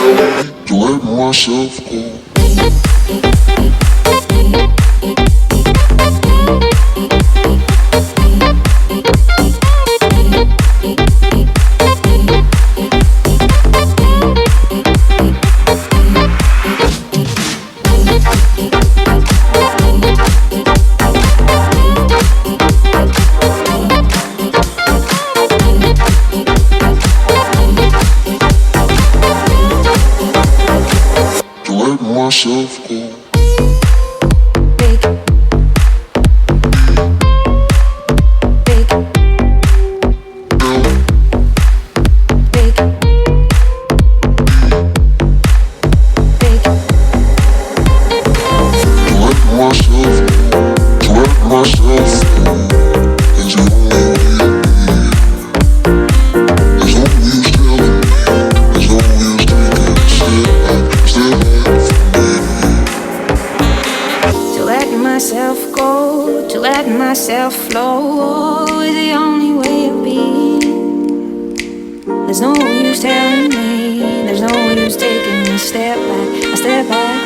to let myself go. Myself go. Myself go, to let myself flow is the only way to be. There's no use telling me, there's no use taking a step back,